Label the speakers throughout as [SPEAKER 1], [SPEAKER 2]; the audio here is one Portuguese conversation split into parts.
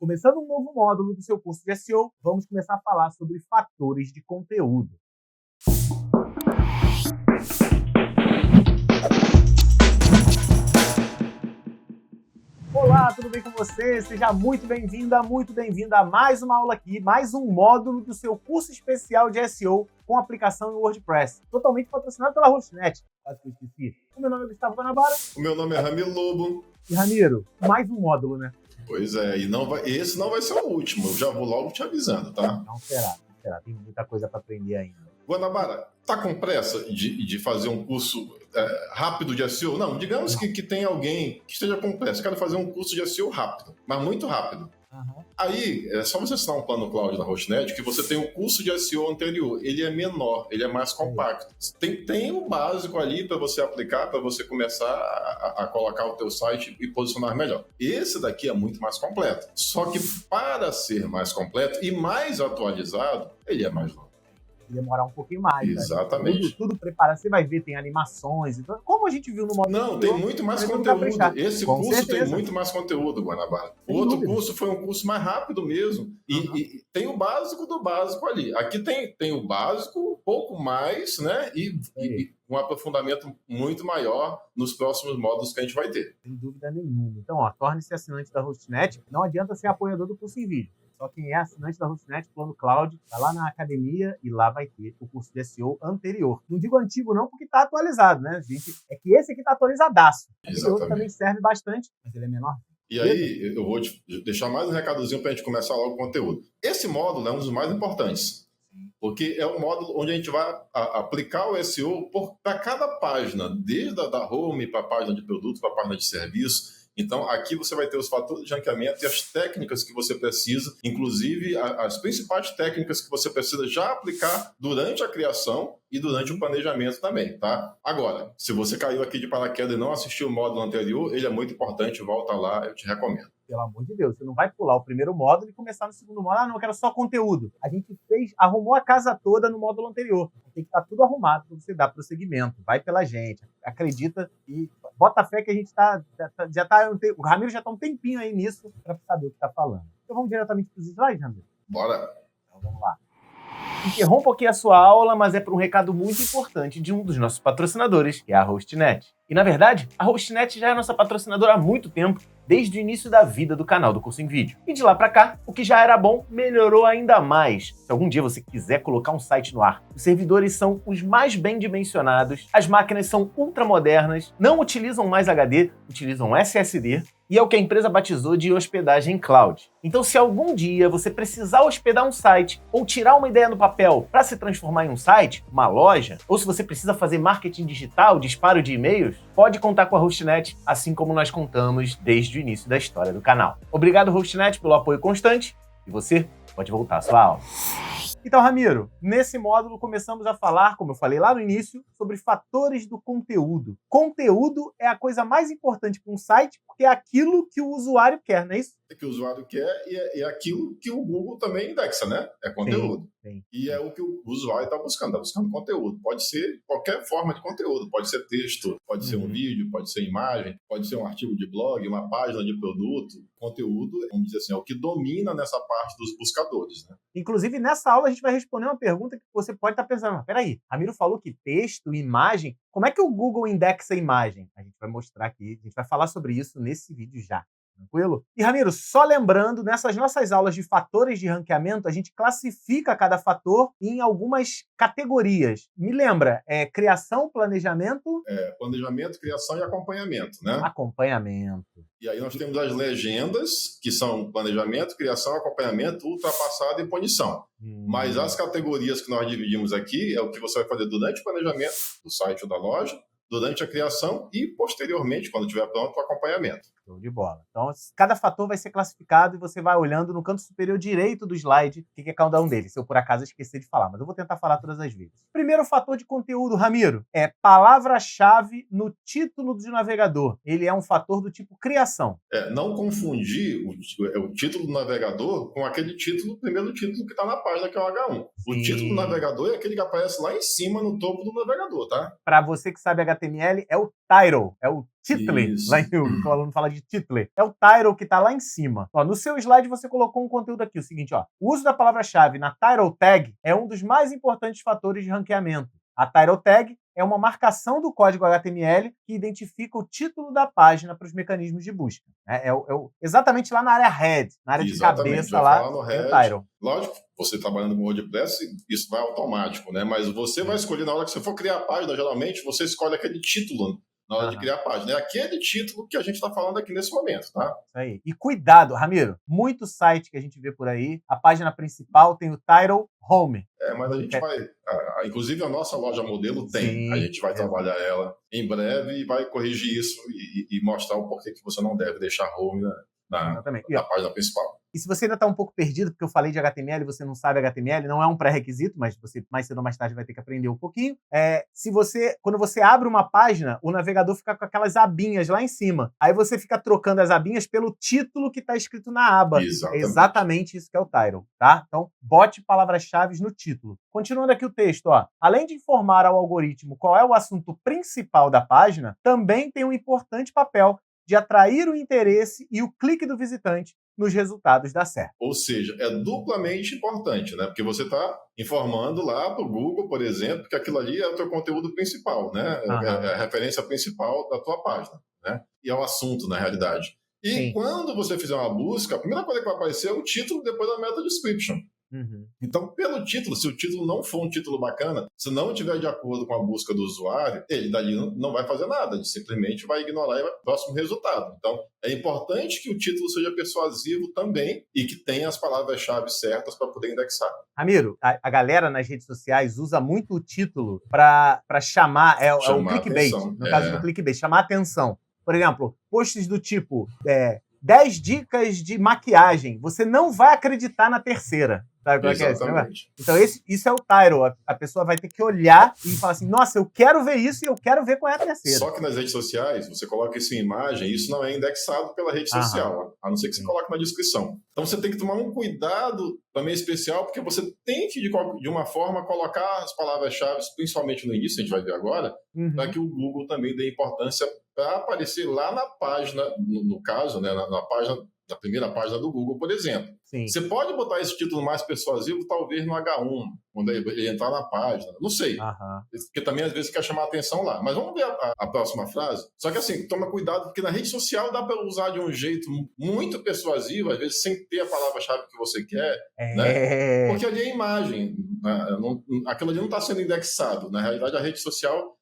[SPEAKER 1] Começando um novo módulo do seu curso de SEO, vamos começar a falar sobre fatores de conteúdo. Olá, tudo bem com você? Seja muito bem-vinda, muito bem-vinda a mais uma aula aqui, mais um módulo do seu curso especial de SEO com aplicação em WordPress, totalmente patrocinado pela Hostnet. Quase que eu esqueci. O meu nome é Gustavo Guanabara.
[SPEAKER 2] O meu nome é Ramiro Lobo.
[SPEAKER 1] E Ramiro, mais um módulo, né?
[SPEAKER 2] Pois é, esse não vai ser o último, eu já vou logo te avisando, tá?
[SPEAKER 1] Não será. Tem muita coisa para aprender ainda.
[SPEAKER 2] Guanabara, tá com pressa de fazer um curso rápido de SEO? Não, digamos que tem alguém que esteja com pressa, quero fazer um curso de SEO rápido, mas muito rápido.
[SPEAKER 1] Uhum.
[SPEAKER 2] Aí, é só você assinar um plano cloud da Hostnet que você tem um curso de SEO anterior. Ele é menor, ele é mais compacto. Tem o básico ali para você aplicar, para você começar a colocar o teu site e posicionar melhor. Esse daqui é muito mais completo. Só que para ser mais completo e mais atualizado, ele é mais longo.
[SPEAKER 1] Demorar um pouquinho mais.
[SPEAKER 2] Exatamente.
[SPEAKER 1] Né? Tudo preparado. Você vai ver, tem animações. Então, como a gente viu no módulo.
[SPEAKER 2] Não, tem muito mais conteúdo. Esse
[SPEAKER 1] com
[SPEAKER 2] curso
[SPEAKER 1] certeza.
[SPEAKER 2] tem muito mais conteúdo, Guanabara. O outro curso foi um curso mais rápido mesmo. E tem o básico do básico ali. Aqui tem o básico, um pouco mais, né? E um aprofundamento muito maior nos próximos módulos que a gente vai ter.
[SPEAKER 1] Sem dúvida nenhuma. Então, torne-se assinante da Hostnet. Não adianta ser apoiador do curso em vídeo. Só quem é assinante da Hostnet, plano cloud, vai lá na academia e lá vai ter o curso de SEO anterior. Não digo antigo não, porque está atualizado, né, gente? É que esse aqui está atualizadaço. Esse outro também serve bastante, mas ele é menor.
[SPEAKER 2] E aí, eu vou te deixar mais um recadozinho para a gente começar logo o conteúdo. Esse módulo é um dos mais importantes, porque é um módulo onde a gente vai aplicar o SEO para cada página, desde a home para a página de produto, para a página de serviço. Então, aqui você vai ter os fatores de ranqueamento e as técnicas que você precisa, inclusive as principais técnicas que você precisa já aplicar durante a criação e durante o planejamento também, tá? Agora, se você caiu aqui de paraquedas e não assistiu o módulo anterior, ele é muito importante, volta lá, eu te recomendo.
[SPEAKER 1] Pelo amor de Deus, você não vai pular o primeiro módulo e começar no segundo módulo. Ah, não, eu quero só conteúdo. A gente arrumou a casa toda no módulo anterior. Tem que estar tudo arrumado para você dar prosseguimento. Vai pela gente, acredita e bota fé que a gente o Ramiro já está um tempinho aí nisso para saber o que está falando. Então vamos diretamente para os slides, Ramiro?
[SPEAKER 2] Bora!
[SPEAKER 1] Então vamos lá. Interrompa aqui a sua aula, mas é para um recado muito importante de um dos nossos patrocinadores, que é a Hostnet. E, na verdade, a Hostnet já é nossa patrocinadora há muito tempo, desde o início da vida do canal do Curso em Vídeo. E de lá para cá, o que já era bom melhorou ainda mais. Se algum dia você quiser colocar um site no ar, os servidores são os mais bem dimensionados, as máquinas são ultramodernas, não utilizam mais HD, utilizam SSD, e é o que a empresa batizou de hospedagem cloud. Então, se algum dia você precisar hospedar um site ou tirar uma ideia no papel para se transformar em um site, uma loja, ou se você precisa fazer marketing digital, disparo de e-mails, pode contar com a Hostnet, assim como nós contamos desde o início da história do canal. Obrigado, Hostnet, pelo apoio constante, e você pode voltar à sua aula. Então, Ramiro, nesse módulo começamos a falar, como eu falei lá no início, sobre fatores do conteúdo. Conteúdo é a coisa mais importante para um site, porque é aquilo que o usuário quer, não é isso?
[SPEAKER 2] É que o usuário quer e é aquilo que o Google também indexa, né? É conteúdo.
[SPEAKER 1] Sim.
[SPEAKER 2] E é o que o usuário está buscando conteúdo. Pode ser qualquer forma de conteúdo, pode ser texto, pode ser um vídeo, pode ser imagem, pode ser um artigo de blog, uma página de produto. Conteúdo, vamos dizer assim, é o que domina nessa parte dos buscadores, né?
[SPEAKER 1] Inclusive, nessa aula a gente vai responder uma pergunta que você pode estar pensando, mas peraí, Ramiro falou que texto, imagem, como é que o Google indexa a imagem? A gente vai mostrar aqui, a gente vai falar sobre isso nesse vídeo já. Tranquilo? E, Ramiro, só lembrando, nessas nossas aulas de fatores de ranqueamento, a gente classifica cada fator em algumas categorias. Me lembra, criação, planejamento...
[SPEAKER 2] Planejamento, criação e acompanhamento, né?
[SPEAKER 1] Acompanhamento.
[SPEAKER 2] E aí nós temos as legendas, que são planejamento, criação, acompanhamento, ultrapassado e punição. Mas as categorias que nós dividimos aqui é o que você vai fazer durante o planejamento do site ou da loja, durante a criação e, posteriormente, quando estiver pronto, o acompanhamento.
[SPEAKER 1] Show de bola. Então, cada fator vai ser classificado e você vai olhando no canto superior direito do slide o que é cada um deles, se eu por acaso esquecer de falar, mas eu vou tentar falar todas as vezes. Primeiro fator de conteúdo, Ramiro, é palavra-chave no título do navegador. Ele é um fator do tipo criação.
[SPEAKER 2] Não confundir o título do navegador com aquele título, o primeiro título que está na página, que é o H1. O título do navegador é aquele que aparece lá em cima, no topo do navegador, tá?
[SPEAKER 1] Para você que sabe HTML, é o title, é o title,
[SPEAKER 2] Isso.
[SPEAKER 1] lá o aluno fala de title, é o title que está lá em cima. Ó, no seu slide você colocou um conteúdo aqui, o seguinte, ó, o uso da palavra-chave na title tag é um dos mais importantes fatores de ranqueamento. A title tag é uma marcação do código HTML que identifica o título da página para os mecanismos de busca. Exatamente lá na área head, na área de cabeça lá,
[SPEAKER 2] no
[SPEAKER 1] tem o
[SPEAKER 2] head.
[SPEAKER 1] title.
[SPEAKER 2] Lógico, você trabalhando com WordPress, isso vai automático, né? Mas você vai escolher, na hora que você for criar a página, geralmente, você escolhe aquele título na hora de criar a página. É aquele título que a gente está falando aqui nesse momento, tá?
[SPEAKER 1] Isso aí. E cuidado, Ramiro, muito site que a gente vê por aí, a página principal tem o title home.
[SPEAKER 2] Mas a gente vai... Inclusive, a nossa loja modelo tem.
[SPEAKER 1] Sim,
[SPEAKER 2] a gente vai trabalhar ela em breve e vai corrigir isso e mostrar o porquê que você não deve deixar home na página principal.
[SPEAKER 1] E se você ainda está um pouco perdido, porque eu falei de HTML e você não sabe HTML, não é um pré-requisito, mas você mais cedo ou mais tarde vai ter que aprender um pouquinho. Quando você abre uma página, o navegador fica com aquelas abinhas lá em cima. Aí você fica trocando as abinhas pelo título que está escrito na aba.
[SPEAKER 2] Exatamente.
[SPEAKER 1] É exatamente isso que é o title, tá? Então, bote palavras-chave no título. Continuando aqui o texto, ó. Além de informar ao algoritmo qual é o assunto principal da página, também tem um importante papel de atrair o interesse e o clique do visitante nos resultados da SERP.
[SPEAKER 2] Ou seja, é duplamente importante, né? Porque você está informando lá para o Google, por exemplo, que aquilo ali é o teu conteúdo principal, né? É a referência principal da tua página, né? E é o assunto, na realidade. E Sim. Quando você fizer uma busca, a primeira coisa que vai aparecer é o título depois da meta description.
[SPEAKER 1] Uhum.
[SPEAKER 2] Então, pelo título, se o título não for um título bacana, se não estiver de acordo com a busca do usuário, ele dali não vai fazer nada, ele simplesmente vai ignorar e vai para o próximo resultado. Então, é importante que o título seja persuasivo também e que tenha as palavras-chave certas para poder indexar.
[SPEAKER 1] Ramiro, a galera nas redes sociais usa muito o título para chamar, o clickbait,
[SPEAKER 2] atenção.
[SPEAKER 1] No caso do clickbait, chamar atenção. Por exemplo, posts do tipo 10 dicas de maquiagem, você não vai acreditar na terceira. Sabe qual é que é esse negócio? Então, isso é o title. A pessoa vai ter que olhar e falar assim, nossa, eu quero ver isso e eu quero ver qual é a terceira.
[SPEAKER 2] Só que nas redes sociais, você coloca isso em imagem, isso não é indexado pela rede social, a não ser que você coloque na descrição. Então, você tem que tomar um cuidado também especial, porque você tem que, de uma forma, colocar as palavras-chave, principalmente no início, a gente vai ver agora, para que o Google também dê importância para aparecer lá na página, no caso, né, na página, da primeira página do Google, por exemplo.
[SPEAKER 1] Sim.
[SPEAKER 2] Você pode botar esse título mais persuasivo, talvez no H1, quando ele entrar na página. Não sei. Porque também, às vezes, quer chamar a atenção lá. Mas vamos ver a próxima frase. Só que, assim, toma cuidado, porque na rede social dá para usar de um jeito muito persuasivo, às vezes sem ter a palavra-chave que você quer, né? Porque ali é imagem. Aquilo ali não está sendo indexado. Na realidade, a rede social,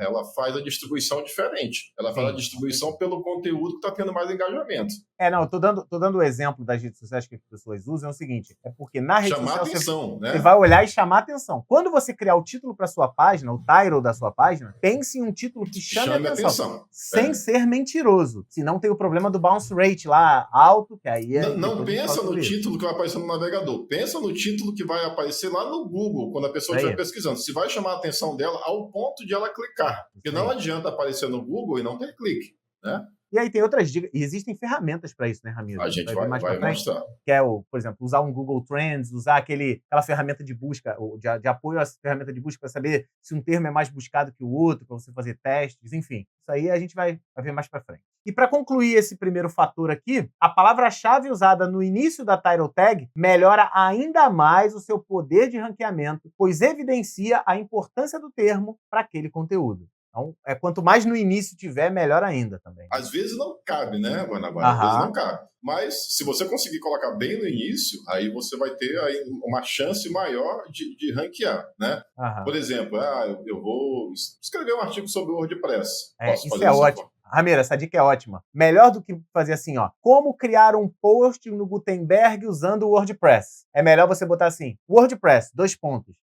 [SPEAKER 2] ela faz a distribuição diferente. Ela faz a distribuição pelo conteúdo que está tendo mais engajamento.
[SPEAKER 1] Eu tô dando o exemplo das redes sociais que as pessoas usam, é o seguinte, é porque na rede
[SPEAKER 2] chamar
[SPEAKER 1] social
[SPEAKER 2] atenção,
[SPEAKER 1] você vai olhar e chamar atenção. Quando você criar o título para sua página, o title da sua página, pense em um título que chame atenção. Sem ser mentiroso. Senão tem o problema do bounce rate lá alto, que aí é...
[SPEAKER 2] Não pensa no título que vai aparecer no navegador. Pensa no título que vai aparecer lá no Google, quando a pessoa estiver pesquisando. Se vai chamar a atenção dela ao ponto de ela clicar. Porque não adianta aparecer no Google e não ter clique, né?
[SPEAKER 1] E aí tem outras dicas. E existem ferramentas para isso, né, Ramiro?
[SPEAKER 2] A gente vai mostrar.
[SPEAKER 1] Que é, por exemplo, usar um Google Trends, usar aquela ferramenta de busca, de apoio à ferramenta de busca para saber se um termo é mais buscado que o outro, para você fazer testes, enfim. Isso aí a gente vai ver mais para frente. E para concluir esse primeiro fator aqui, a palavra-chave usada no início da title tag melhora ainda mais o seu poder de ranqueamento, pois evidencia a importância do termo para aquele conteúdo. Então, quanto mais no início tiver, melhor ainda também.
[SPEAKER 2] Às vezes não cabe, né, Guanabara? Às vezes não cabe. Mas, se você conseguir colocar bem no início, aí você vai ter aí uma chance maior de ranquear, né? Por exemplo, eu vou escrever um artigo sobre o WordPress.
[SPEAKER 1] Isso é ótimo. Ramiro, essa dica é ótima. Melhor do que fazer assim, ó. Como criar um post no Gutenberg usando o WordPress? É melhor você botar assim, WordPress, :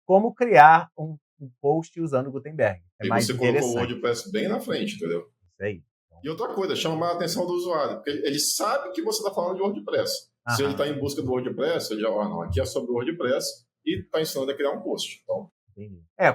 [SPEAKER 1] Como criar um post usando o Gutenberg.
[SPEAKER 2] E você colocou o WordPress bem na frente, entendeu?
[SPEAKER 1] Isso aí.
[SPEAKER 2] E outra coisa, chamar a atenção do usuário, porque ele sabe que você está falando de WordPress. Se ele está em busca do WordPress, ele já, não, aqui é sobre o WordPress e está ensinando a criar um post. Então,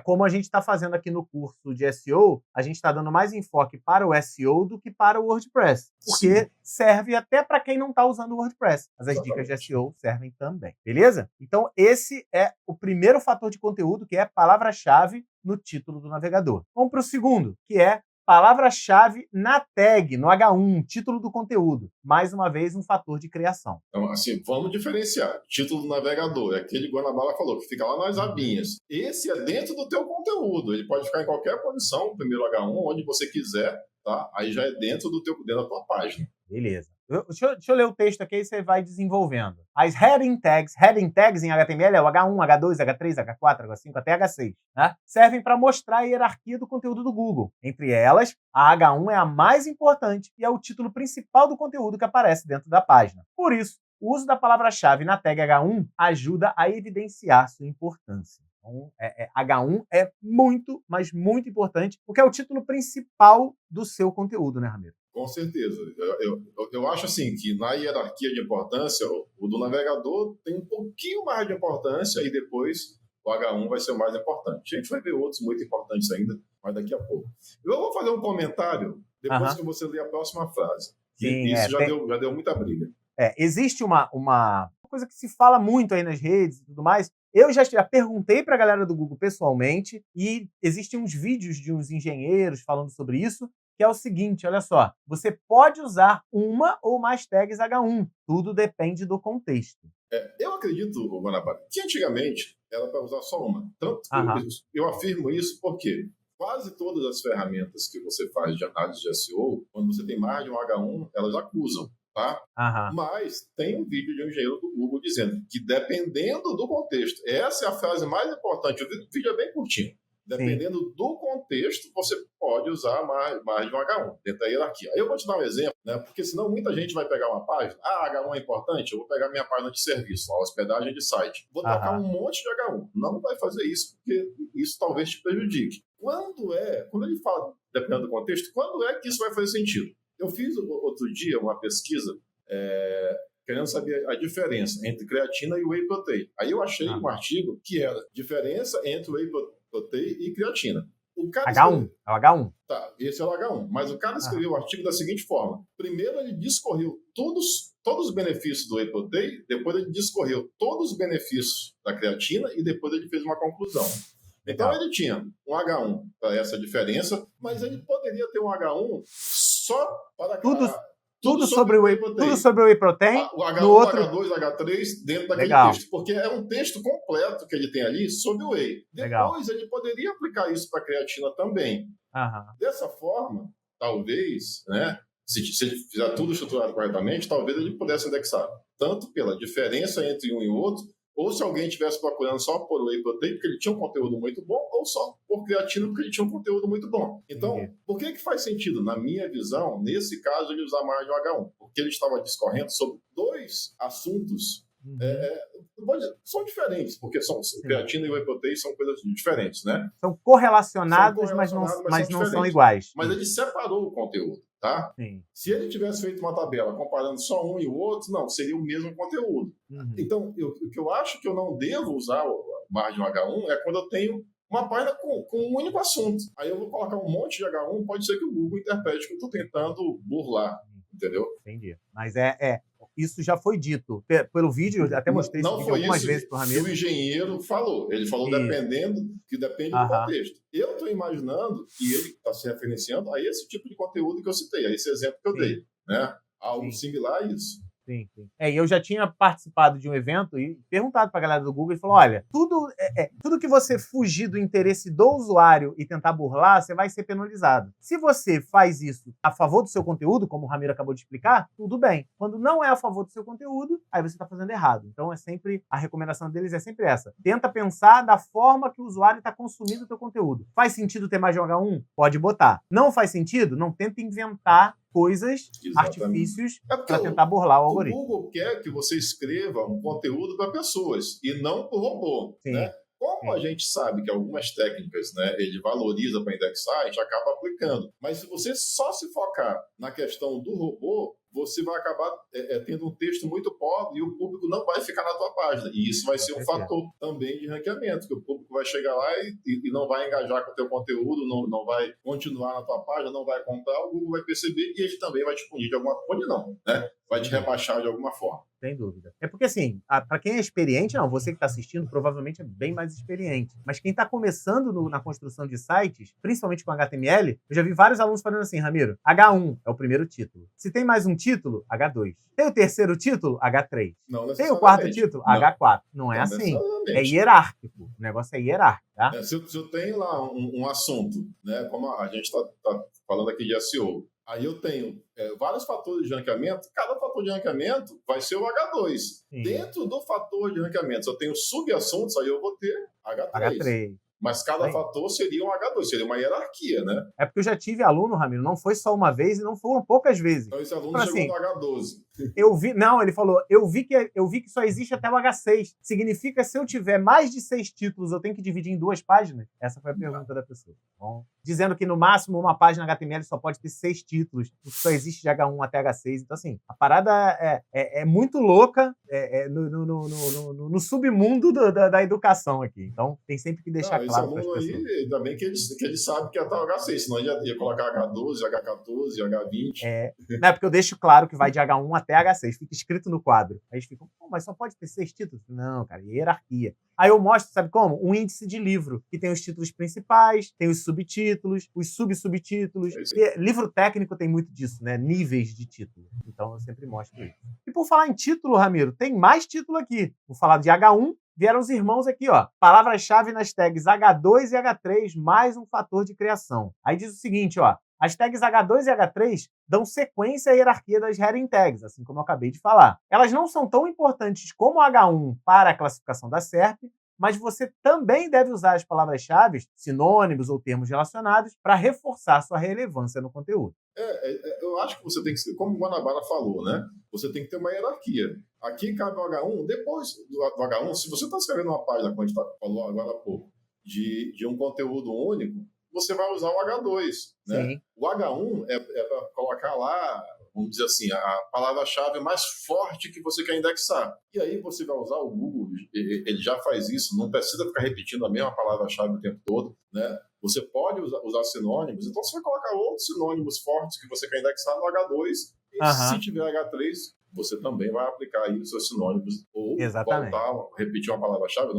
[SPEAKER 1] como a gente está fazendo aqui no curso de SEO, a gente está dando mais enfoque para o SEO do que para o WordPress. Porque serve até para quem não está usando o WordPress. Mas as dicas de SEO servem também. Beleza? Então, esse é o primeiro fator de conteúdo, que é palavra-chave no título do navegador. Vamos para o segundo, que é palavra-chave na tag, no H1, título do conteúdo. Mais uma vez, um fator de criação.
[SPEAKER 2] Então, assim, vamos diferenciar. Título do navegador é aquele que o Guanabara falou, que fica lá nas abinhas. Esse é dentro do teu conteúdo. Ele pode ficar em qualquer posição, primeiro H1, onde você quiser, tá? Aí já é dentro da tua página.
[SPEAKER 1] Beleza. Deixa eu ler o texto aqui e você vai desenvolvendo. As heading tags em HTML é o H1, H2, H3, H4, H5 até H6, né? Servem para mostrar a hierarquia do conteúdo do Google. Entre elas, a H1 é a mais importante e é o título principal do conteúdo que aparece dentro da página. Por isso, o uso da palavra-chave na tag H1 ajuda a evidenciar sua importância. Então, H1 é muito, mas muito importante, porque é o título principal do seu conteúdo, né, Ramiro?
[SPEAKER 2] Com certeza. Eu acho assim que na hierarquia de importância, o do navegador tem um pouquinho mais de importância e depois o H1 vai ser o mais importante. A gente vai ver outros muito importantes ainda, mas daqui a pouco. Eu vou fazer um comentário depois que você ler a próxima frase.
[SPEAKER 1] Sim,
[SPEAKER 2] isso já deu muita briga.
[SPEAKER 1] Existe uma coisa que se fala muito aí nas redes e tudo mais. Eu já perguntei para a galera do Google pessoalmente e existem uns vídeos de uns engenheiros falando sobre isso, que é o seguinte, olha só, você pode usar uma ou mais tags H1, tudo depende do contexto.
[SPEAKER 2] Eu acredito, Guanabara, que antigamente era para usar só uma. Tanto que eu afirmo isso porque quase todas as ferramentas que você faz de análise de SEO, quando você tem mais de um H1, elas acusam. Tá? Mas tem um vídeo de um engenheiro do Google dizendo que dependendo do contexto, essa é a frase mais importante, o vídeo é bem curtinho, dependendo do contexto, você pode usar mais de um H1 dentro da hierarquia. Aí eu vou te dar um exemplo, né? Porque senão muita gente vai pegar uma página, H1 é importante, eu vou pegar minha página de serviço, a hospedagem de site, vou tocar um monte de H1. Não vai fazer isso, porque isso talvez te prejudique. Quando ele fala, dependendo do contexto, quando é que isso vai fazer sentido? Eu fiz outro dia uma pesquisa querendo saber a diferença entre creatina e whey protein. Aí eu achei um artigo que era diferença entre whey protein e creatina. O cara
[SPEAKER 1] H1, é o H1.
[SPEAKER 2] Tá, esse é o H1. Mas o cara escreveu o artigo da seguinte forma. Primeiro ele discorreu todos os benefícios do whey protein, depois ele discorreu todos os benefícios da creatina e depois ele fez uma conclusão. Então ele tinha um H1 para essa diferença, mas ele poderia ter um H1 só para
[SPEAKER 1] tudo sobre o whey protein.
[SPEAKER 2] O H1,
[SPEAKER 1] no outro...
[SPEAKER 2] H2, H3 dentro daquele texto. Porque é um texto completo que ele tem ali sobre o whey. Depois ele poderia aplicar isso para a creatina também. Dessa forma, talvez, né, se ele fizer tudo estruturado corretamente, talvez ele pudesse indexar tanto pela diferença entre um e outro, ou se alguém estivesse procurando só por whey protein, porque ele tinha um conteúdo muito bom, ou só por creatina, porque ele tinha um conteúdo muito bom. Então, por que faz sentido, na minha visão, nesse caso, ele usar mais de um H1? Porque ele estava discorrendo sobre dois assuntos são diferentes, porque creatina e whey protein são coisas diferentes, né?
[SPEAKER 1] São correlacionados, mas não são iguais.
[SPEAKER 2] Mas ele separou o conteúdo. Tá? Se ele tivesse feito uma tabela comparando só um e o outro, não, seria o mesmo conteúdo. Então, o que eu acho que eu não devo usar mais de um H1 é quando eu tenho uma página com um único assunto. Aí eu vou colocar um monte de H1, pode ser que o Google interprete que eu estou tentando burlar, entendeu?
[SPEAKER 1] Entendi. Mas isso já foi dito pelo vídeo, eu até mostrei esse vídeo algumas vezes para o Ramiro.
[SPEAKER 2] O engenheiro falou. Ele falou depende do contexto. Eu estou imaginando que ele está se referenciando a esse tipo de conteúdo que eu citei, a esse exemplo que eu dei, né? Algo similar a isso.
[SPEAKER 1] Sim. E eu já tinha participado de um evento e perguntado para a galera do Google e falou, olha, tudo que você fugir do interesse do usuário e tentar burlar, você vai ser penalizado. Se você faz isso a favor do seu conteúdo, como o Ramiro acabou de explicar, tudo bem. Quando não é a favor do seu conteúdo, aí você está fazendo errado. Então a recomendação deles é sempre essa. Tenta pensar da forma que o usuário está consumindo o teu conteúdo. Faz sentido ter mais de um H1? Pode botar. Não faz sentido? Não tenta inventar coisas, artifícios para tentar burlar o algoritmo.
[SPEAKER 2] O Google quer que você escreva um conteúdo para pessoas e não para o robô. Né? Como a gente sabe que algumas técnicas, né, ele valoriza para indexar, a gente acaba aplicando. Mas se você só se focar na questão do robô, você vai acabar tendo um texto muito pobre e o público não vai ficar na tua página. E isso vai ser um fator também de ranqueamento, que o público vai chegar lá e não vai engajar com o teu conteúdo, não vai continuar na tua página, não vai comprar, o Google vai perceber e ele também vai te punir de alguma forma, não, né? vai te rebaixar de alguma forma.
[SPEAKER 1] Sem dúvida. É porque, assim, para quem é experiente, não, você que está assistindo provavelmente é bem mais experiente. Mas quem está começando na construção de sites, principalmente com HTML, eu já vi vários alunos falando assim, Ramiro, H1 é o primeiro título. Se tem mais um título, H2. Tem o terceiro título, H3.
[SPEAKER 2] Não
[SPEAKER 1] Tem o quarto título,
[SPEAKER 2] não.
[SPEAKER 1] H4. Não é assim. É hierárquico. O negócio é hierárquico, tá?
[SPEAKER 2] Se eu tenho lá um assunto, né, como a gente está falando aqui de SEO, aí eu tenho vários fatores de ranqueamento, cada fator de ranqueamento vai ser o H2. Sim. Dentro do fator de ranqueamento, se eu tenho subassuntos, aí eu vou ter H3. Mas cada fator seria um H2, seria uma hierarquia, né?
[SPEAKER 1] É porque eu já tive aluno, Ramiro, não foi só uma vez e não foram poucas vezes.
[SPEAKER 2] Então esse aluno chegou no H12.
[SPEAKER 1] Ele falou, eu vi que só existe até o H6. Significa que se eu tiver mais de 6 títulos, eu tenho que dividir em 2 páginas? Essa foi a pergunta da pessoa. Bom, dizendo que no máximo uma página HTML só pode ter 6 títulos, só existe de H1 até H6. Então, assim, a parada é muito louca no submundo da educação aqui. Então, tem sempre que deixar claro para as pessoas.
[SPEAKER 2] Esse aluno aí, ainda bem que ele sabe que é até o H6, senão ele ia colocar H12, H14, H20.
[SPEAKER 1] Não é porque eu deixo claro que vai de H1 até H6, fica escrito no quadro. Aí eles ficam, mas só pode ter 6 títulos? Não, cara, hierarquia. Aí eu mostro, sabe como? Um índice de livro, que tem os títulos principais, tem os subtítulos, os subsubtítulos. Livro técnico tem muito disso, né? Níveis de título. Então eu sempre mostro isso. E por falar em título, Ramiro, tem mais título aqui. Vou falar de H1, vieram os irmãos aqui, ó. Palavras-chave nas tags H2 e H3, mais um fator de criação. Aí diz o seguinte, ó. As tags H2 e H3 dão sequência à hierarquia das heading tags, assim como eu acabei de falar. Elas não são tão importantes como H1 para a classificação da SERP, mas você também deve usar as palavras-chave, sinônimos ou termos relacionados, para reforçar sua relevância no conteúdo.
[SPEAKER 2] Eu acho que você tem que, como o Guanabara falou, né? Você tem que ter uma hierarquia. Aqui cabe o H1, depois do H1, se você está escrevendo uma página, como a gente falou agora há pouco, de um conteúdo único, você vai usar o H2, né? Sim. O H1 é para colocar lá, vamos dizer assim, a palavra-chave mais forte que você quer indexar. E aí você vai usar o Google, ele já faz isso, não precisa ficar repetindo a mesma palavra-chave o tempo todo, né? Você pode usar sinônimos, então você vai colocar outros sinônimos fortes que você quer indexar no H2, e se tiver H3, você também vai aplicar aí os seus sinônimos ou voltar, repetir uma palavra-chave.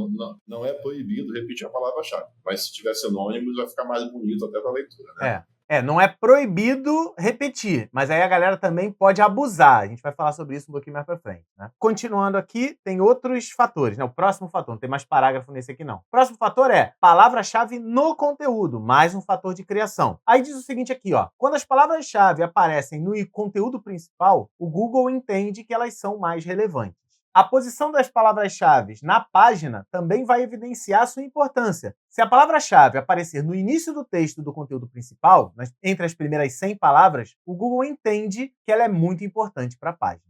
[SPEAKER 2] Não é proibido repetir a palavra-chave, mas se tiver sinônimos vai ficar mais bonito até para a leitura, né?
[SPEAKER 1] Não é proibido repetir, mas aí a galera também pode abusar. A gente vai falar sobre isso um pouquinho mais pra frente, né? Continuando aqui, tem outros fatores, né? O próximo fator, não tem mais parágrafo nesse aqui não. O próximo fator é palavra-chave no conteúdo, mais um fator de criação. Aí diz o seguinte aqui, ó. Quando as palavras-chave aparecem no conteúdo principal, o Google entende que elas são mais relevantes. A posição das palavras-chave na página também vai evidenciar sua importância. Se a palavra-chave aparecer no início do texto do conteúdo principal, entre as primeiras 100 palavras, o Google entende que ela é muito importante para a página.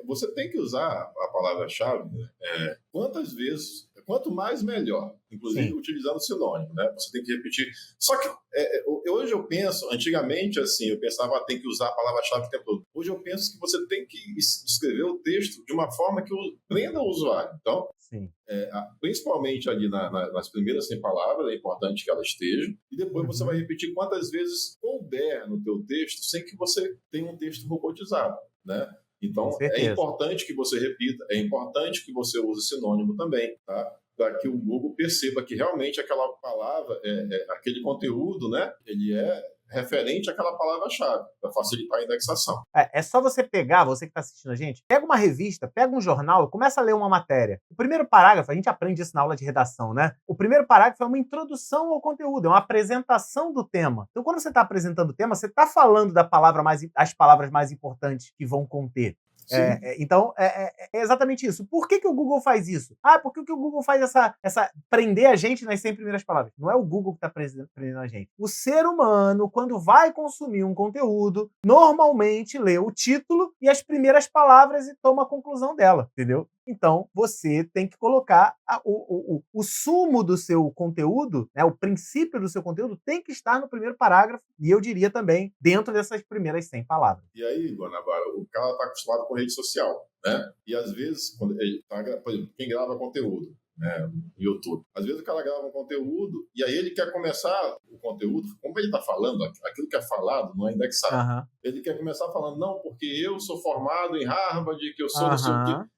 [SPEAKER 2] Você tem que usar a palavra-chave quantas vezes, quanto mais melhor, inclusive utilizando sinônimo, né? Você tem que repetir. Só que hoje eu penso, antigamente assim, eu pensava tem que usar a palavra-chave o tempo todo. Hoje eu penso que você tem que escrever o texto de uma forma que prenda o usuário. Então, principalmente ali nas primeiras 100 palavras, é importante que ela esteja, e depois você vai repetir quantas vezes couber no teu texto, sem que você tenha um texto robotizado, né? Então, é importante que você repita, é importante que você use sinônimo também, tá? Para que o Google perceba que realmente aquela palavra, aquele conteúdo, né? Ele é referente àquela palavra-chave, para facilitar a indexação.
[SPEAKER 1] É só você pegar, você que está assistindo a gente, pega uma revista, pega um jornal, começa a ler uma matéria. O primeiro parágrafo, a gente aprende isso na aula de redação, né? O primeiro parágrafo é uma introdução ao conteúdo, é uma apresentação do tema. Então, quando você está apresentando o tema, você está falando as palavras mais importantes que vão conter. Então, é exatamente isso. Por que o Google faz isso? Por que o Google faz essa prender a gente nas 100 primeiras palavras? Não é o Google que está prendendo a gente. O ser humano, quando vai consumir um conteúdo, normalmente lê o título e as primeiras palavras e toma a conclusão dela, entendeu? Então, você tem que colocar o sumo do seu conteúdo, né, o princípio do seu conteúdo tem que estar no primeiro parágrafo, e eu diria também dentro dessas primeiras 100 palavras.
[SPEAKER 2] E aí, Guanabara, o cara está acostumado com rede social, né? E às vezes, quando ele por exemplo, quem grava conteúdo, né, no YouTube. Às vezes o cara grava um conteúdo e aí ele quer começar o conteúdo, como ele está falando, aquilo que é falado não é indexado.
[SPEAKER 1] Aham.
[SPEAKER 2] Ele quer começar falando, não, porque eu sou formado em Harvard, que eu sou não sei o quê.
[SPEAKER 1] Aham.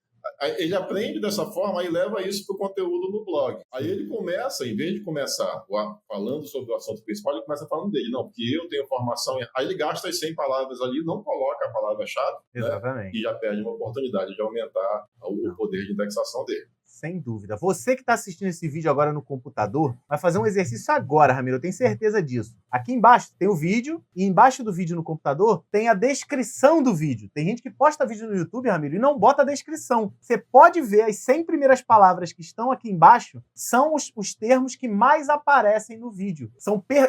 [SPEAKER 2] Aí ele aprende dessa forma e leva isso para o conteúdo no blog. Aí ele começa, em vez de começar falando sobre o assunto principal, ele começa falando dele. Não, porque eu tenho formação. Aí ele gasta as 100 palavras ali, não coloca a palavra-chave, né?
[SPEAKER 1] Exatamente.
[SPEAKER 2] E já perde uma oportunidade de aumentar o poder de indexação dele.
[SPEAKER 1] Sem dúvida. Você que está assistindo esse vídeo agora no computador, vai fazer um exercício agora, Ramiro. Eu tenho certeza disso. Aqui embaixo tem o vídeo e embaixo do vídeo no computador tem a descrição do vídeo. Tem gente que posta vídeo no YouTube, Ramiro, e não bota a descrição. Você pode ver as 100 primeiras palavras que estão aqui embaixo são os termos que mais aparecem no vídeo.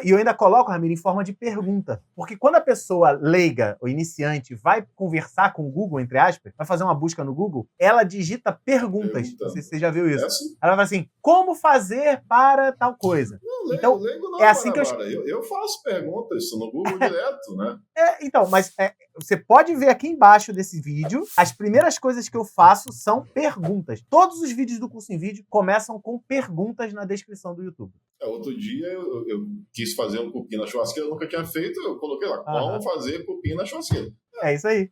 [SPEAKER 1] E eu ainda coloco, Ramiro, em forma de pergunta. Porque quando a pessoa leiga ou iniciante vai conversar com o Google, entre aspas, vai fazer uma busca no Google, ela digita perguntas. Não sei se você já viu isso.
[SPEAKER 2] Assim?
[SPEAKER 1] Ela vai assim, como fazer para tal coisa?
[SPEAKER 2] Não,
[SPEAKER 1] então,
[SPEAKER 2] leigo não,
[SPEAKER 1] é assim que
[SPEAKER 2] eu faço perguntas no Google direto, né?
[SPEAKER 1] Mas você pode ver aqui embaixo desse vídeo, as primeiras coisas que eu faço são perguntas. Todos os vídeos do Curso em Vídeo começam com perguntas na descrição do YouTube.
[SPEAKER 2] Outro dia eu quis fazer um cupim na churrasqueira, eu nunca tinha feito, eu coloquei lá, como fazer cupim na churrasqueira.
[SPEAKER 1] É isso aí.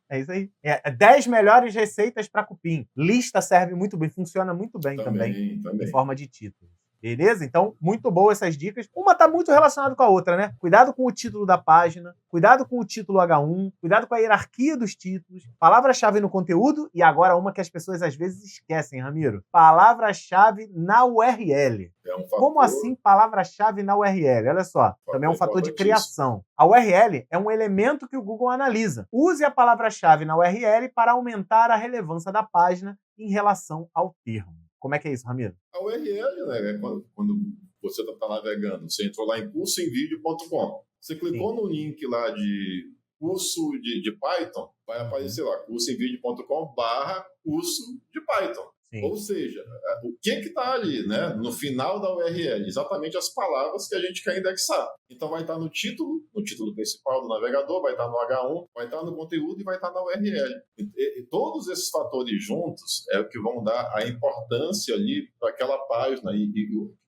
[SPEAKER 1] 10 melhores receitas para cupim. Lista serve muito bem, funciona muito bem também. Em forma de título. Beleza? Então, muito boa essas dicas. Uma está muito relacionada com a outra, né? Cuidado com o título da página, cuidado com o título H1, cuidado com a hierarquia dos títulos, palavra-chave no conteúdo e agora uma que as pessoas às vezes esquecem, Ramiro. Palavra-chave na URL. Como assim palavra-chave na URL? Olha só, também é um fator de criação. A URL é um elemento que o Google analisa. Use a palavra-chave na URL para aumentar a relevância da página em relação ao termo. Como é que é isso, Ramiro?
[SPEAKER 2] A URL, né? Quando você está navegando, você entrou lá em cursoemvideo.com. Você clicou no link lá de curso de Python, vai aparecer lá, cursoemvideo.com/curso de Python. Sim. Ou seja, o que está ali, né, no final da URL? Exatamente as palavras que a gente quer indexar. Então vai estar no título principal do navegador, vai estar no H1, vai estar no conteúdo e vai estar na URL. E todos esses fatores juntos é o que vão dar a importância ali para aquela página e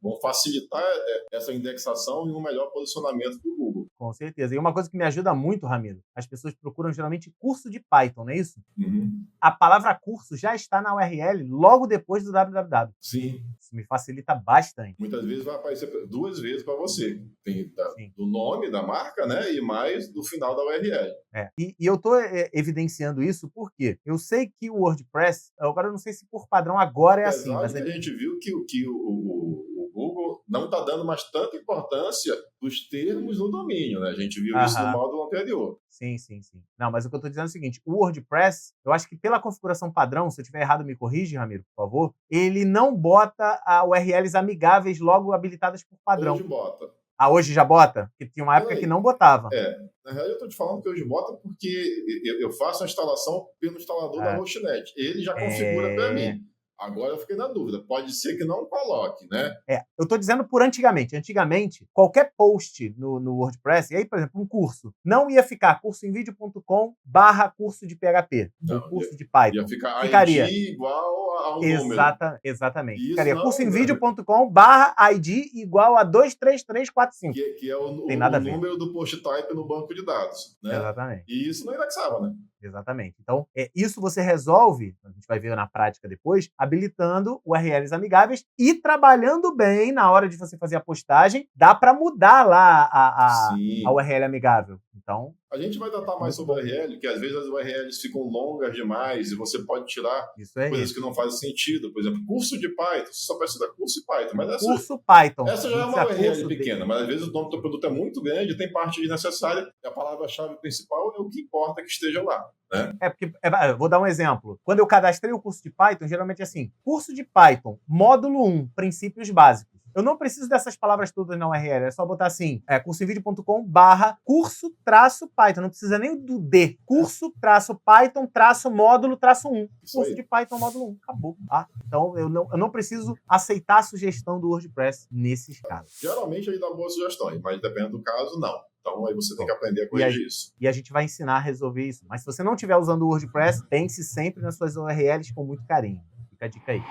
[SPEAKER 2] vão facilitar essa indexação e um melhor posicionamento do Google.
[SPEAKER 1] Com certeza. E uma coisa que me ajuda muito, Ramiro, as pessoas procuram geralmente curso de Python, não é isso?
[SPEAKER 2] Uhum.
[SPEAKER 1] A palavra curso já está na URL logo depois do www.
[SPEAKER 2] Sim.
[SPEAKER 1] Isso me facilita bastante.
[SPEAKER 2] Muitas vezes vai aparecer 2 vezes para você. Tem do nome da marca, né? E mais do final da URL.
[SPEAKER 1] E eu estou evidenciando isso porque eu sei que o WordPress, agora eu não sei se por padrão agora é assim. Mas
[SPEAKER 2] a gente viu que o Google não está dando mais tanta importância dos termos no domínio, né? A gente viu isso no módulo anterior.
[SPEAKER 1] Sim. Não, mas o que eu estou dizendo é o seguinte, o WordPress, eu acho que pela configuração padrão, se eu estiver errado me corrige, Ramiro, por favor, ele não bota URLs amigáveis logo habilitadas por padrão.
[SPEAKER 2] Hoje bota.
[SPEAKER 1] Hoje já bota? Porque tinha uma época que não botava.
[SPEAKER 2] Na realidade eu estou te falando que hoje bota porque eu faço a instalação pelo instalador da Hostnet. Ele já configura para mim. Agora eu fiquei na dúvida. Pode ser que não coloque, né?
[SPEAKER 1] Eu estou dizendo por antigamente. Antigamente, qualquer post no WordPress, e aí, por exemplo, um curso, não ia ficar cursoemvideo.com/curso de PHP, ou curso de Python.
[SPEAKER 2] Ia
[SPEAKER 1] ficaria
[SPEAKER 2] ID igual a um número.
[SPEAKER 1] Exatamente. Ficaria cursoemvideo.com/ID igual a 23345.
[SPEAKER 2] Que é o número do post type no banco de dados. Né?
[SPEAKER 1] Exatamente.
[SPEAKER 2] E isso não indexava, né?
[SPEAKER 1] Exatamente. Então, isso você resolve, a gente vai ver na prática depois, habilitando URLs amigáveis e trabalhando bem na hora de você fazer a postagem, dá para mudar lá a URL amigável. Então,
[SPEAKER 2] a gente vai tratar mais sobre URL, que às vezes as URLs ficam longas demais e você pode tirar coisas que não fazem sentido. Por exemplo, curso de Python, você só precisa de curso de Python. Mas
[SPEAKER 1] Python.
[SPEAKER 2] Essa já é uma URL pequena, mas às vezes o nome do teu produto é muito grande, tem parte desnecessária e a palavra-chave principal é o que importa que esteja lá. Né?
[SPEAKER 1] Porque, vou dar um exemplo. Quando eu cadastrei o curso de Python, geralmente é assim, curso de Python, módulo 1, princípios básicos. Eu não preciso dessas palavras todas na URL, é só botar assim, cursoemvideo.com/curso-Python, não precisa nem do D. Curso-Python-módulo-1. Curso de Python, módulo 1. Acabou. Então, eu não preciso aceitar a sugestão do WordPress nesses casos.
[SPEAKER 2] Geralmente ele dá boas sugestões, mas dependendo do caso, não. Então, aí você tem que aprender a corrigir isso.
[SPEAKER 1] E a gente vai ensinar a resolver isso. Mas se você não estiver usando o WordPress, pense sempre nas suas URLs com muito carinho. Fica a dica aí.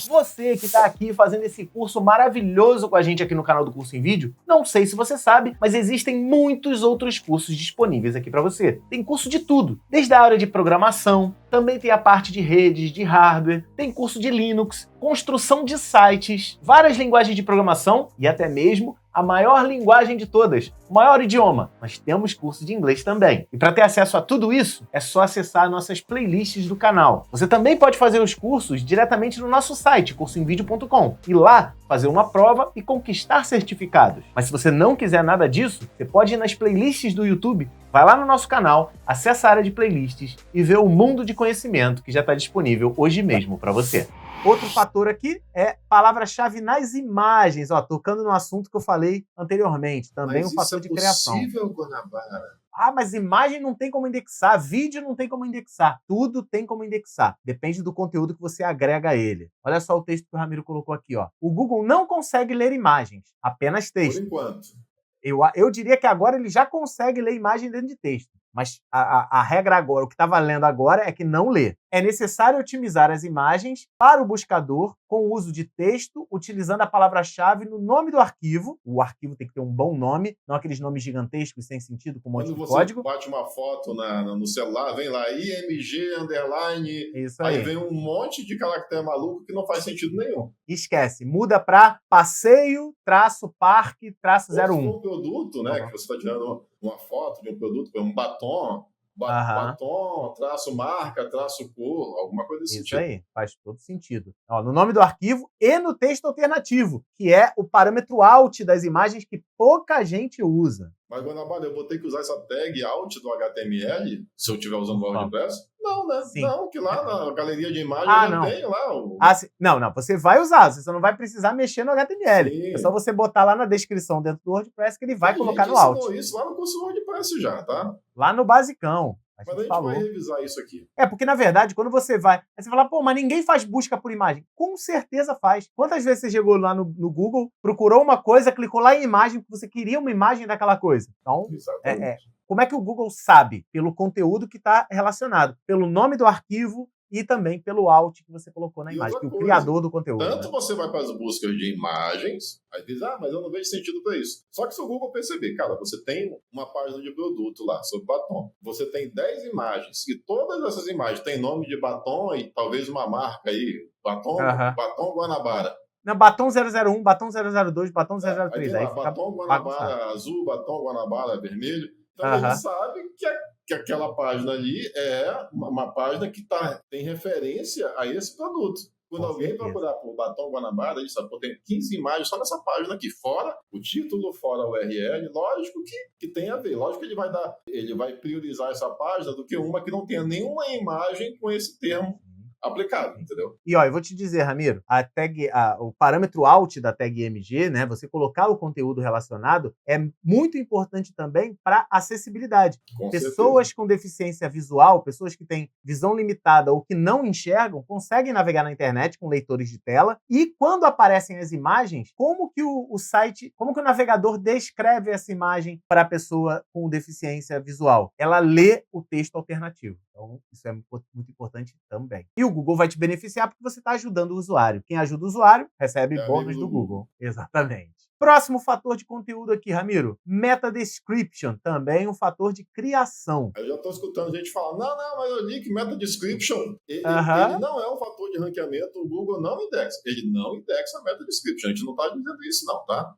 [SPEAKER 1] Você que está aqui fazendo esse curso maravilhoso com a gente aqui no canal do Curso em Vídeo, não sei se você sabe, mas existem muitos outros cursos disponíveis aqui para você. Tem curso de tudo, desde a área de programação, também tem a parte de redes, de hardware, tem curso de Linux, construção de sites, várias linguagens de programação e até mesmo a maior linguagem de todas, o maior idioma. Nós temos curso de inglês também. E para ter acesso a tudo isso, é só acessar nossas playlists do canal. Você também pode fazer os cursos diretamente no nosso site, cursoemvideo.com, e lá fazer uma prova e conquistar certificados. Mas se você não quiser nada disso, você pode ir nas playlists do YouTube, vai lá no nosso canal, acessa a área de playlists e vê o mundo de conhecimento que já está disponível hoje mesmo para você. Outro fator aqui é palavra-chave nas imagens. Ó, tocando no assunto que eu falei anteriormente. Também um fator de criação.
[SPEAKER 2] Mas isso é possível, Guanabara?
[SPEAKER 1] Ah, mas imagem não tem como indexar, vídeo não tem como indexar. Tudo tem como indexar. Depende do conteúdo que você agrega a ele. Olha só o texto que o Ramiro colocou aqui, ó. O Google não consegue ler imagens, apenas texto.
[SPEAKER 2] Por enquanto.
[SPEAKER 1] Eu diria que agora ele já consegue ler imagem dentro de texto. Mas a regra agora, o que está valendo agora é que não lê. É necessário otimizar as imagens para o buscador com o uso de texto, utilizando a palavra-chave no nome do arquivo. O arquivo tem que ter um bom nome, não aqueles nomes gigantescos sem sentido com um monte de código.
[SPEAKER 2] Quando você bate uma foto no celular, vem lá IMG, underline,
[SPEAKER 1] Isso
[SPEAKER 2] aí vem um monte de caractere maluco que não faz sentido nenhum.
[SPEAKER 1] Esquece, muda para passeio-parque-01.
[SPEAKER 2] Um produto, né, que você está tirando uma foto de um produto, um batom, batom, traço marca, traço cor, alguma coisa desse
[SPEAKER 1] tipo.
[SPEAKER 2] Isso
[SPEAKER 1] aí, faz todo sentido. Ó, no nome do arquivo e no texto alternativo, que é o parâmetro alt das imagens que pouca gente usa.
[SPEAKER 2] Mas, Guanabara, eu vou ter que usar essa tag alt do HTML se eu estiver usando o WordPress? Não, né?
[SPEAKER 1] Sim.
[SPEAKER 2] Não, que lá na galeria de imagens
[SPEAKER 1] não.
[SPEAKER 2] tem lá o...
[SPEAKER 1] Não, você vai usar, você só não vai precisar mexer no HTML.
[SPEAKER 2] Sim.
[SPEAKER 1] É só você botar lá na descrição dentro do WordPress que ele vai colocar no alt.
[SPEAKER 2] A gente ensinou isso lá no curso WordPress já, tá?
[SPEAKER 1] Lá no basicão.
[SPEAKER 2] Mas a gente vai revisar isso aqui.
[SPEAKER 1] Porque, na verdade, quando você vai... Aí você fala, pô, mas ninguém faz busca por imagem. Com certeza faz. Quantas vezes você chegou lá no Google, procurou uma coisa, clicou lá em imagem, porque você queria uma imagem daquela coisa? Então, como é que o Google sabe? Pelo conteúdo que está relacionado. Pelo nome do arquivo e também pelo alt que você colocou na imagem, que o criador do conteúdo.
[SPEAKER 2] Tanto você vai para as buscas de imagens, aí diz, mas eu não vejo sentido para isso. Só que se o Google perceber, cara, você tem uma página de produto lá sobre batom, você tem 10 imagens, e todas essas imagens têm nome de batom e talvez uma marca aí, batom Guanabara.
[SPEAKER 1] Não, batom 001, batom 002, batom 003.
[SPEAKER 2] Aí batom Guanabara azul, batom Guanabara vermelho. Então ele sabe que aquela página ali é uma página que tem referência a esse produto. Quando alguém procurar por batom Guanabara, ele sabe, tem 15 imagens só nessa página aqui, fora o título, fora o URL, lógico que tem a ver. Lógico que ele vai priorizar essa página do que uma que não tenha nenhuma imagem com esse termo aplicado, entendeu?
[SPEAKER 1] E ó, eu vou te dizer, Ramiro, o parâmetro alt da tag MG, né, você colocar o conteúdo relacionado, é muito importante também para acessibilidade. Pessoas com deficiência visual, pessoas que têm visão limitada ou que não enxergam, conseguem navegar na internet com leitores de tela e quando aparecem as imagens, como que como que o navegador descreve essa imagem para a pessoa com deficiência visual? Ela lê o texto alternativo. Então, isso é muito importante também. E o Google vai te beneficiar porque você está ajudando o usuário. Quem ajuda o usuário recebe bônus do Google. Exatamente. Próximo fator de conteúdo aqui, Ramiro. Meta description, também um fator de criação.
[SPEAKER 2] Eu já estou escutando gente falar, não, mas eu li que meta description, ele não é um fator de ranqueamento, o Google não indexa. Ele não indexa a meta description. A gente não está dizendo isso não, tá?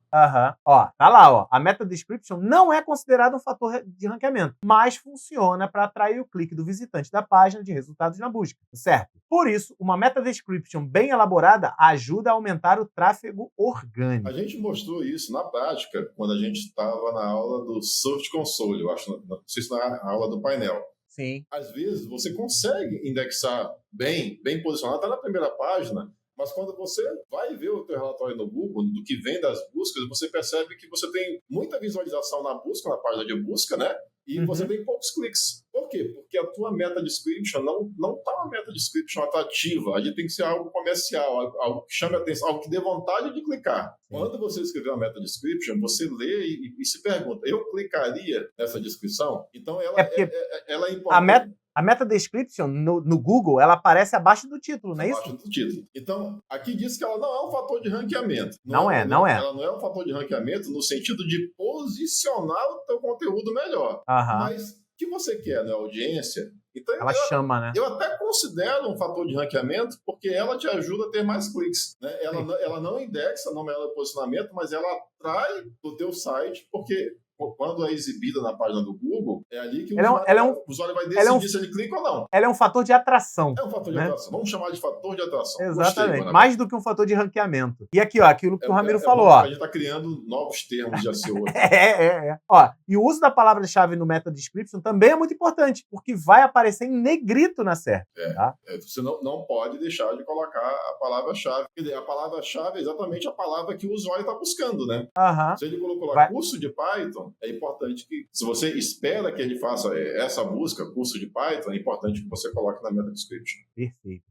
[SPEAKER 1] Ó, tá lá, ó. A meta description não é considerada um fator de ranqueamento, mas funciona para atrair o clique do visitante da página de resultados na busca, certo? Por isso, uma meta description bem elaborada ajuda a aumentar o tráfego orgânico.
[SPEAKER 2] A gente mostrou isso na prática quando a gente estava na aula do Search Console, eu acho, não sei se na aula do painel.
[SPEAKER 1] Sim.
[SPEAKER 2] Às vezes você consegue indexar bem posicionado, está na primeira página, mas quando você vai ver o teu relatório no Google, do que vem das buscas, você percebe que você tem muita visualização na busca, na página de busca, né? E você tem poucos cliques. Por quê? Porque a tua meta description não está uma meta description atrativa. Ali tem que ser algo comercial, algo que chame a atenção, algo que dê vontade de clicar. Sim. Quando você escrever uma meta description, você lê e se pergunta, eu clicaria nessa descrição? Então ela é importante.
[SPEAKER 1] A meta description no Google, ela aparece abaixo do título, não é isso?
[SPEAKER 2] Abaixo do título. Então, aqui diz que ela não é um fator de ranqueamento.
[SPEAKER 1] Não é.
[SPEAKER 2] Ela não é um fator de ranqueamento no sentido de posicionar o teu conteúdo melhor. Mas o que você quer, né? Audiência. Então,
[SPEAKER 1] ela chama, né?
[SPEAKER 2] Eu até considero um fator de ranqueamento porque ela te ajuda a ter mais cliques. Né? Ela não indexa, não melhora o posicionamento, mas ela atrai do teu site, porque quando é exibida na página do Google, é ali que o usuário vai decidir se ele clica ou não.
[SPEAKER 1] Ela é um fator de atração.
[SPEAKER 2] É um fator de atração. Vamos chamar de fator de atração.
[SPEAKER 1] Exatamente. Gostei, mais do que um fator de ranqueamento. E aqui, ó, aquilo que o Ramiro falou.
[SPEAKER 2] A gente está criando novos termos de SEO.
[SPEAKER 1] Ó, e o uso da palavra-chave no meta description também é muito importante, porque vai aparecer em negrito na SERP. Tá?
[SPEAKER 2] Você não pode deixar de colocar a palavra-chave. Quer dizer, a palavra-chave é exatamente a palavra que o usuário está buscando, né? Se ele colocou lá curso de Python, é importante que, se você espera que ele faça essa busca, curso de Python, é importante que você coloque na meta description.
[SPEAKER 1] Perfeito.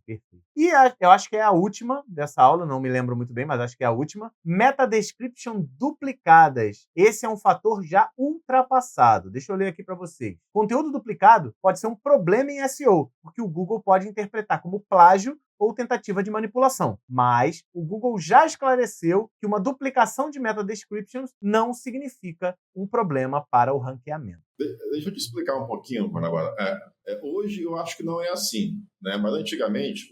[SPEAKER 1] E eu acho que é a última dessa aula, não me lembro muito bem, mas acho que é a última. Meta description duplicadas. Esse é um fator já ultrapassado. Deixa eu ler aqui para vocês. Conteúdo duplicado pode ser um problema em SEO, porque o Google pode interpretar como plágio ou tentativa de manipulação. Mas o Google já esclareceu que uma duplicação de meta descriptions não significa um problema para o ranqueamento.
[SPEAKER 2] Deixa eu te explicar um pouquinho, Guanabara. Hoje eu acho que não é assim, né? Mas antigamente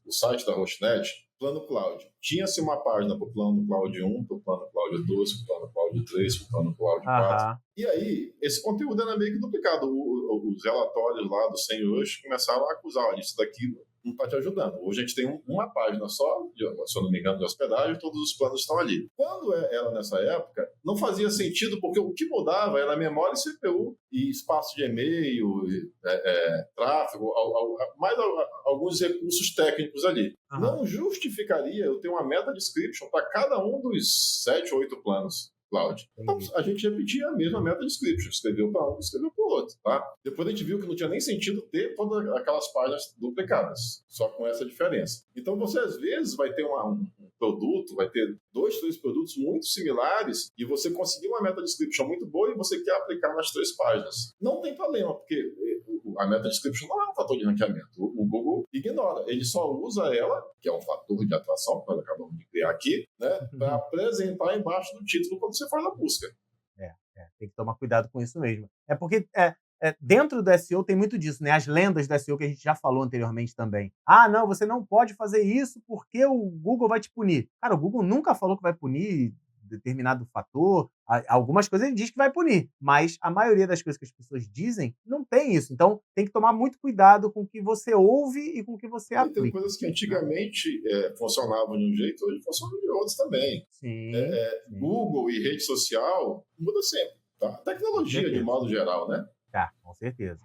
[SPEAKER 2] o site da Hostnet, Plano Cloud, tinha-se uma página para o Plano Cloud 1, para o Plano Cloud 2, para o Plano Cloud 3, para o Plano Cloud 4. E aí, esse conteúdo era meio que duplicado. Os relatórios lá do Senhores começaram a acusar, olha, isso daqui não está te ajudando. Hoje a gente tem uma página só, se eu não me engano, de hospedagem, todos os planos estão ali. Quando era nessa época, não fazia sentido, porque o que mudava era memória e CPU, e espaço de e-mail, tráfego, mais alguns recursos técnicos ali. Não justificaria eu ter uma meta description para cada um dos 7 ou 8 planos Cloud. Então, a gente repetia a mesma meta description. Escreveu para um, escreveu para o outro. Tá? Depois a gente viu que não tinha nem sentido ter todas aquelas páginas duplicadas, só com essa diferença. Então, você às vezes vai ter um produto, vai ter 2, 3 produtos muito similares e você conseguiu uma meta description muito boa e você quer aplicar nas 3 páginas. Não tem problema, porque a meta description não é um fator de ranqueamento. O Google ignora. Ele só usa ela, que é um fator de atração, que nós acabamos de criar aqui, né, para apresentar embaixo do título quando você faz a busca.
[SPEAKER 1] Tem que tomar cuidado com isso mesmo. É porque dentro do SEO tem muito disso, né? As lendas do SEO que a gente já falou anteriormente também. Ah, não, você não pode fazer isso porque o Google vai te punir. Cara, o Google nunca falou que vai punir determinado fator. Algumas coisas ele diz que vai punir, mas a maioria das coisas que as pessoas dizem não tem isso. Então, tem que tomar muito cuidado com o que você ouve e com o que você aplica.
[SPEAKER 2] Tem coisas que antigamente funcionavam de um jeito, hoje funcionam de outros também.
[SPEAKER 1] Sim.
[SPEAKER 2] Google e rede social muda sempre. Tá? Tecnologia, de modo geral, né?
[SPEAKER 1] Com certeza.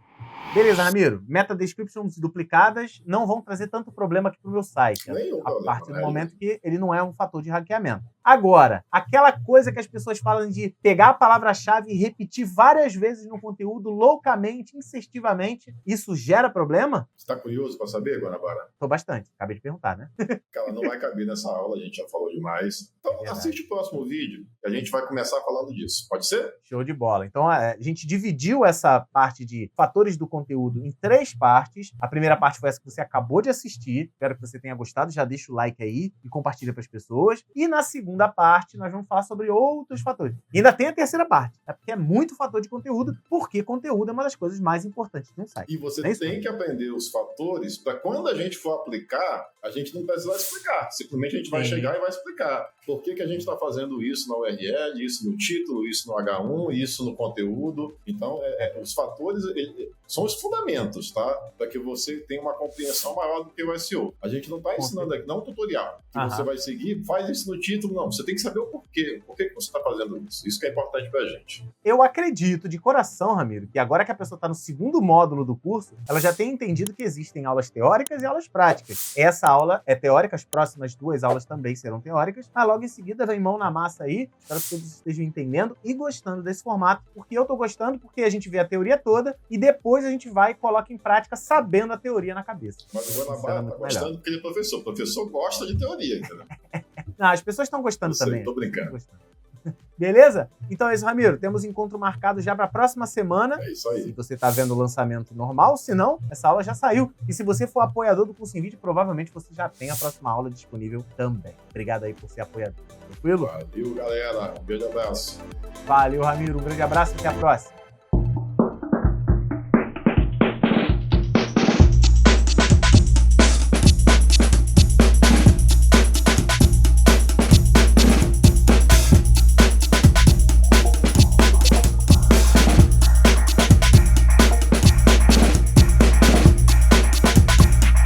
[SPEAKER 1] Beleza, Ramiro. Meta descriptions duplicadas não vão trazer tanto problema aqui para o meu site. A partir do momento que ele não é um fator de hackeamento. Agora, aquela coisa que as pessoas falam de pegar a palavra-chave e repetir várias vezes no conteúdo loucamente, insistivamente, isso gera problema?
[SPEAKER 2] Você está curioso para saber, Guanabara?
[SPEAKER 1] Estou bastante. Acabei de perguntar, né?
[SPEAKER 2] Cara, não vai caber nessa aula, a gente já falou demais. Então, assiste o próximo vídeo e a gente vai começar falando disso. Pode ser?
[SPEAKER 1] Show de bola. Então, a gente dividiu essa parte de fatores do conteúdo em 3 partes. A primeira parte foi essa que você acabou de assistir. Espero que você tenha gostado. Já deixa o like aí e compartilha para as pessoas. E na segunda parte, nós vamos falar sobre outros fatores. E ainda tem a terceira parte, porque é muito fator de conteúdo, porque conteúdo é uma das coisas mais importantes de um site.
[SPEAKER 2] E você tem que aprender os fatores para quando a gente for aplicar, a gente não precisar explicar. Simplesmente a gente vai chegar e vai explicar. Por que a gente está fazendo isso na URL, isso no título, isso no H1, isso no conteúdo. Então, os fatores são os fundamentos, tá? Para que você tenha uma compreensão maior do que o SEO. A gente não está ensinando aqui, não é um tutorial. Que você vai seguir, faz isso no título, não. Você tem que saber o porquê. Por que você está fazendo isso? Isso que é importante para a gente.
[SPEAKER 1] Eu acredito de coração, Ramiro, que agora que a pessoa está no segundo módulo do curso, ela já tem entendido que existem aulas teóricas e aulas práticas. Essa aula é teórica, as próximas 2 aulas também serão teóricas, mas logo em seguida vem mão na massa aí. Espero que todos estejam entendendo e gostando desse formato, porque eu estou gostando, porque a gente vê a teoria toda e depois a gente vai e coloca em prática sabendo a teoria na cabeça.
[SPEAKER 2] Mas o Guanabara está gostando porque ele é professor. O professor gosta de teoria, entendeu?
[SPEAKER 1] Não, as pessoas estão gostando também.
[SPEAKER 2] Tô brincando.
[SPEAKER 1] Beleza? Então é isso, Ramiro. Temos encontro marcado já para a próxima semana.
[SPEAKER 2] É isso aí.
[SPEAKER 1] Se você está vendo o lançamento normal, se não, essa aula já saiu. E se você for apoiador do Curso em Vídeo, provavelmente você já tem a próxima aula disponível também. Obrigado aí por ser apoiador. Tranquilo?
[SPEAKER 2] Valeu, galera. Um grande abraço.
[SPEAKER 1] Valeu, Ramiro. Um grande abraço e até a próxima.